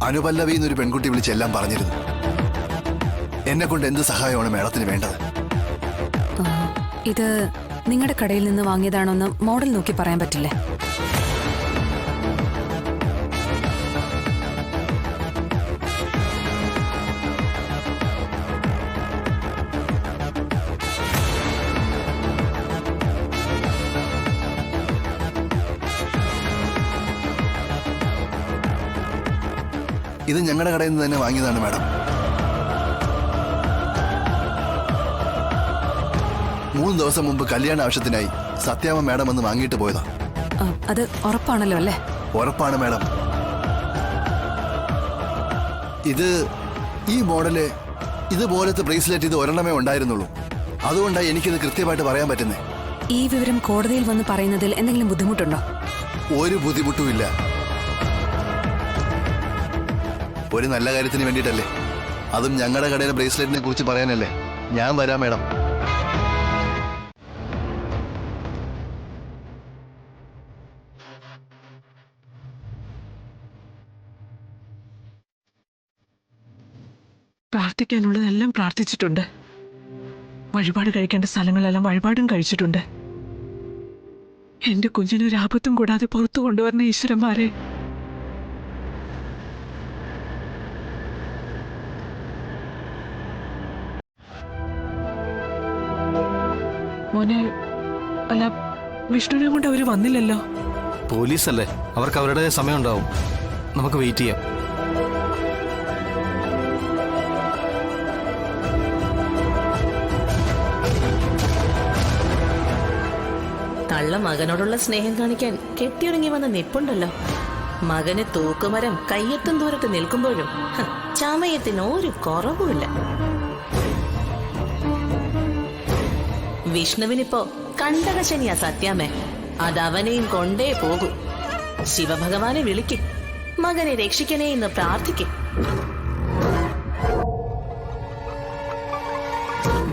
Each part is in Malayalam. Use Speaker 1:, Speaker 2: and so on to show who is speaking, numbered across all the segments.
Speaker 1: അനുപല്ലവി എന്നൊരു പെൺകുട്ടി വിളിച്ചെല്ലാം പറഞ്ഞിരുന്നു. എന്നെ കൊണ്ട് എന്ത് സഹായമാണ് മേഡത്തിന് വേണ്ടത്?
Speaker 2: ഇത് നിങ്ങളുടെ കടയിൽ നിന്ന് വാങ്ങിയതാണോന്ന് മോഡൽ നോക്കി പറയാൻ പറ്റില്ലേ?
Speaker 1: ഇത് ഞങ്ങളുടെ കടയിൽ നിന്ന് തന്നെ വാങ്ങിയതാണ് മാഡം. 3 ദിവസം മുമ്പ് കല്യാണ ആവശ്യത്തിനായി സത്യാമ്മ മാഡം വന്ന് വാങ്ങിയിട്ട് പോയതാ.
Speaker 2: അത് ഉറപ്പാണല്ലോ അല്ലേ?
Speaker 1: ഉറപ്പാണ് മാഡം. ഈ മോഡല് ഇതുപോലത്തെ ബ്രേസ്ലെറ്റ് ഇത് ഒരെണ്ണമേ ഉണ്ടായിരുന്നുള്ളൂ. അതുകൊണ്ടാണ് എനിക്കിത് കൃത്യമായിട്ട് പറയാൻ പറ്റുന്നേ.
Speaker 2: ഈ വിവരം കോടതിയിൽ വന്ന് പറയുന്നതിൽ എന്തെങ്കിലും ബുദ്ധിമുട്ടുണ്ടോ?
Speaker 1: ഒരു ബുദ്ധിമുട്ടുമില്ല. ഒരു നല്ല കാര്യത്തിന് വേണ്ടിയിട്ടല്ലേ, അതും ഞങ്ങളുടെ കടയിലെ ബ്രേസ്ലെറ്റിനെ കുറിച്ച് പറയാനല്ലേ. ഞാൻ വരാം മാഡം.
Speaker 3: പ്രാർത്ഥിക്കാനുള്ളതെല്ലാം പ്രാർത്ഥിച്ചിട്ടുണ്ട്. വഴിപാട് കഴിക്കേണ്ട സ്ഥലങ്ങളെല്ലാം വഴിപാടും കഴിച്ചിട്ടുണ്ട്. എന്റെ കുഞ്ഞിനൊരു ആപത്തും കൂടാതെ പുറത്തു കൊണ്ടുവരണ ഈശ്വരന്മാരെ. മോനെ, അല്ല, വിഷ്ണുവിനെ കൊണ്ട് അവര് വന്നില്ലല്ലോ.
Speaker 4: പോലീസല്ലേ, അവർക്ക് അവരുടെ സമയം ഉണ്ടാവും. നമുക്ക് വെയിറ്റ് ചെയ്യാം.
Speaker 5: തള്ള മകനോടുള്ള സ്നേഹം കാണിക്കാൻ കെട്ടിയൊരുങ്ങി വന്ന നിപ്പുണ്ടല്ലോ. മകന് തൂക്കുമരം കയ്യെത്തും ദൂരത്ത് നിൽക്കുമ്പോഴും ചമയത്തിന് ഒരു കുറവുമില്ല. വിഷ്ണുവിനിപ്പോ കണ്ടകശനിയാ സത്യാമേ. അതവനെയും കൊണ്ടേ പോകൂ. ശിവഭഗവാനെ വിളിക്കും, മകനെ രക്ഷിക്കണേ എന്ന് പ്രാർത്ഥിക്കും.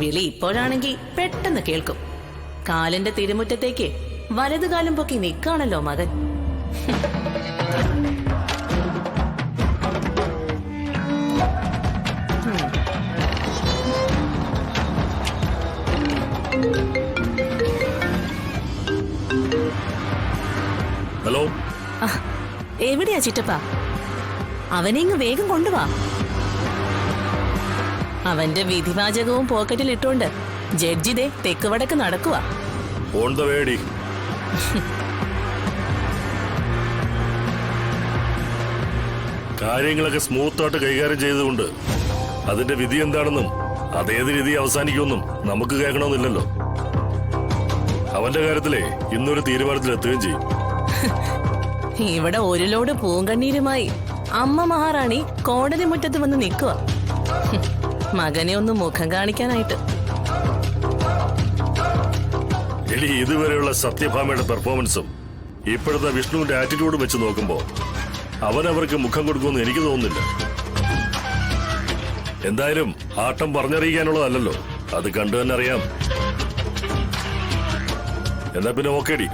Speaker 5: വിളി ഇപ്പോഴാണെങ്കി പെട്ടെന്ന് കേൾക്കും. കാലിന്റെ തിരുമുറ്റത്തേക്ക് വലതുകാലം പൊക്കി നിൽക്കാണല്ലോ മകൻ.
Speaker 6: ഹലോ,
Speaker 5: എവിടെയാ ചിറ്റപ്പ? അവനെ ഇങ്ങ് വേഗം കൊണ്ടുവാ. അവന്റെ വിധിവാചകവും പോക്കറ്റിൽ ഇട്ടുകൊണ്ട് ജഡ്ജിതെ തെക്ക് വടക്ക് നടക്കുക.
Speaker 6: കാര്യങ്ങളൊക്കെ സ്മൂത്തായിട്ട് കൈകാര്യം ചെയ്തുകൊണ്ട് അതിന്റെ വിധി എന്താണെന്നും അതേത് രീതി അവസാനിക്കുമെന്നും നമുക്ക് കേൾക്കണമെന്നില്ലല്ലോ. അവന്റെ കാര്യത്തിലെ ഇന്നൊരു തീരുമാനത്തിലെത്തുകയും ചെയ്യും.
Speaker 5: ഇവിടെ ഒരു ലോഡ് പൂങ്കണ്ണീരുമായി അമ്മ മഹാറാണി കോടതി മുറ്റത്ത് വന്ന് നിൽക്കുക, മകനെ ഒന്ന് മുഖം കാണിക്കാനായിട്ട്.
Speaker 6: എലി, ഇതുവരെയുള്ള സത്യഭാമയുടെ പെർഫോമൻസും ഇപ്പോഴത്തെ വിഷ്ണുവിന്റെ ആറ്റിറ്റ്യൂഡും വെച്ച് നോക്കുമ്പോ അവനവർക്ക് മുഖം കൊടുക്കുമെന്ന് എനിക്ക് തോന്നുന്നില്ല. എന്തായാലും ആട്ടം പറഞ്ഞറിയിക്കാനുള്ളതല്ലോ, അത് കണ്ടു തന്നെ അറിയാം. എന്നാ പിന്നെ ഓക്കേടി,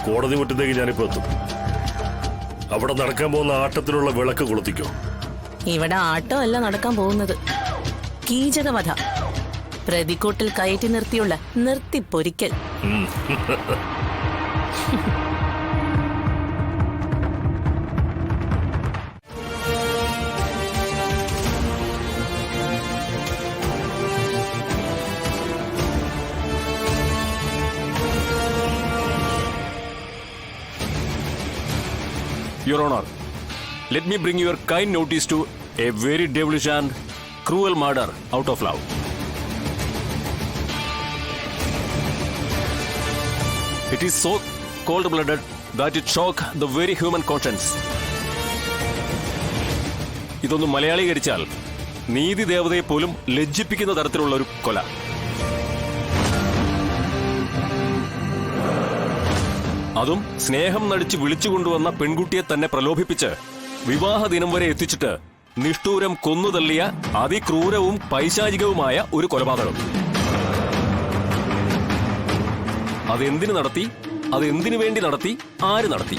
Speaker 6: കോടതി മുറ്റത്തേക്ക് ഞാനിപ്പോ എത്തും. അവിടെ നടക്കാൻ പോകുന്ന ആട്ടത്തിനുള്ള വിളക്ക് കൊളുത്തിക്കോ.
Speaker 5: ഇവിടെ ആട്ടമല്ല നടക്കാൻ പോകുന്നത്, കീചകവധ. പ്രതിക്കൂട്ടിൽ കയറ്റി നിർത്തിയുള്ള നിർത്തിപ്പൊരിക്കൽ.
Speaker 7: Your Honor, let me bring your kind notice to a very devilish and cruel murder out of love. It is so cold-blooded that it shocked the very human conscience. ഇതൊന്ന് മലയാളീകരിച്ചാൽ നീതി ദേവതയെ പോലും ലജ്ജിപ്പിക്കുന്ന തരത്തിലുള്ള ഒരു കൊല. അതും സ്നേഹം നടിച്ച് വിളിച്ചുകൊണ്ടുവന്ന പെൺകുട്ടിയെ തന്നെ പ്രലോഭിപ്പിച്ച് വിവാഹ ദിനം വരെ എത്തിച്ചിട്ട് നിഷ്ഠൂരം കൊന്നുതള്ളിയ അതിക്രൂരവും പൈശാചികവുമായ ഒരു കൊലപാതകം. അതെന്തിനു നടത്തി, അതെന്തിനു വേണ്ടി നടത്തി, ആര് നടത്തി?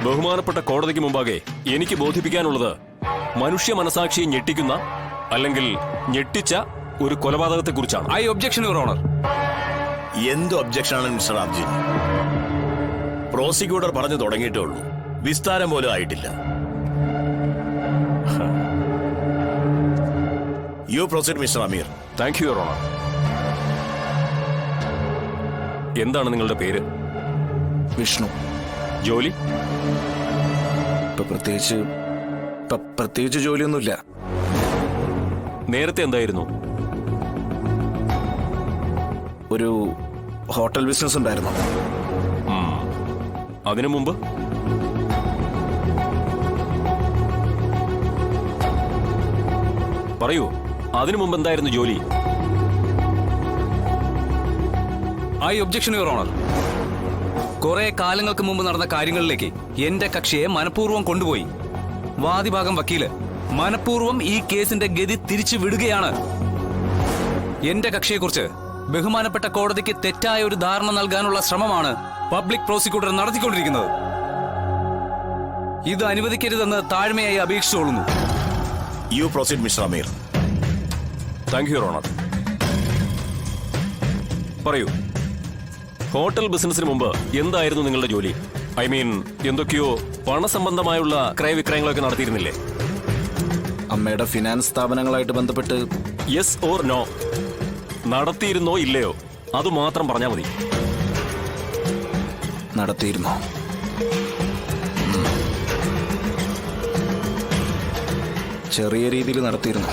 Speaker 7: ബഹുമാനപ്പെട്ട കോടതിക്ക് മുമ്പാകെ എനിക്ക് ബോധിപ്പിക്കാനുള്ളത് മനുഷ്യ മനസാക്ഷിയെ ഞെട്ടിക്കുന്ന അല്ലെങ്കിൽ ഞെട്ടിച്ച ഒരു കൊലപാതകത്തെക്കുറിച്ചാണ്.
Speaker 8: I objection your honour.
Speaker 9: എന്ത് ഒബ്ജക്ഷനാണ് മിസ്റ്റർ അർജുൻ? പ്രോസിക്യൂട്ടർ പറഞ്ഞു തുടങ്ങിയിട്ടേ ഉള്ളൂ, വിസ്താരം പോലും ആയിട്ടില്ല. You proceed mister Ameer.
Speaker 7: Thank you, your honour. എന്താണ് നിങ്ങളുടെ പേര്?
Speaker 4: വിഷ്ണു.
Speaker 7: ജോലി?
Speaker 4: ഇപ്പൊ പ്രത്യേകിച്ച് ജോലിയൊന്നുമില്ല.
Speaker 7: നേരത്തെ എന്തായിരുന്നു?
Speaker 4: ഒരു ഹോട്ടൽ ബിസിനസ് ഉണ്ടായിരുന്നു.
Speaker 7: അതിനു മുമ്പ്? പറയൂ, അതിനു മുമ്പ് എന്തായിരുന്നു ജോലി?
Speaker 8: I objection your owner. കുറെ കാലങ്ങൾക്ക് മുമ്പ് നടന്ന കാര്യങ്ങളിലേക്ക് എന്റെ കക്ഷിയെ മനഃപൂർവ്വം കൊണ്ടുപോയി. വാദിഭാഗം വക്കീല് മനഃപൂർവ്വം ഈ കേസിന്റെ ഗതി തിരിച്ചു വിടുകയാണ്. എന്റെ കക്ഷിയെക്കുറിച്ച് ബഹുമാനപ്പെട്ട കോടതിക്ക് തെറ്റായ ഒരു ധാരണ നൽകാനുള്ള ശ്രമമാണ് പബ്ലിക് പ്രോസിക്യൂട്ടർ നടത്തിക്കൊണ്ടിരിക്കുന്നത്. ഇത് അനുവദിക്കരുതെന്ന് താഴ്മയായി അപേക്ഷിച്ചുകൊള്ളുന്നു.
Speaker 9: You proceed mister Ameer.
Speaker 7: Thank you, your honour. പറയൂ, ഹോട്ടൽ ബിസിനസിന് മുമ്പ് എന്തായിരുന്നു നിങ്ങളുടെ ജോലി? ഐ മീൻ, എന്തൊക്കെയോ പണസംബന്ധമായുള്ള ക്രയവിക്രയങ്ങളൊക്കെ നടത്തിയിരുന്നില്ലേ?
Speaker 4: അമ്മയുടെ ഫിനാൻസ് സ്ഥാപനങ്ങളായിട്ട് ബന്ധപ്പെട്ട്.
Speaker 7: Yes or no? നടത്തിയിരുന്നോ ഇല്ലയോ അത് മാത്രം പറഞ്ഞാൽ മതി.
Speaker 4: നടത്തിയിരുന്നു. ചെറിയ രീതിയിൽ നടത്തിയിരുന്നു.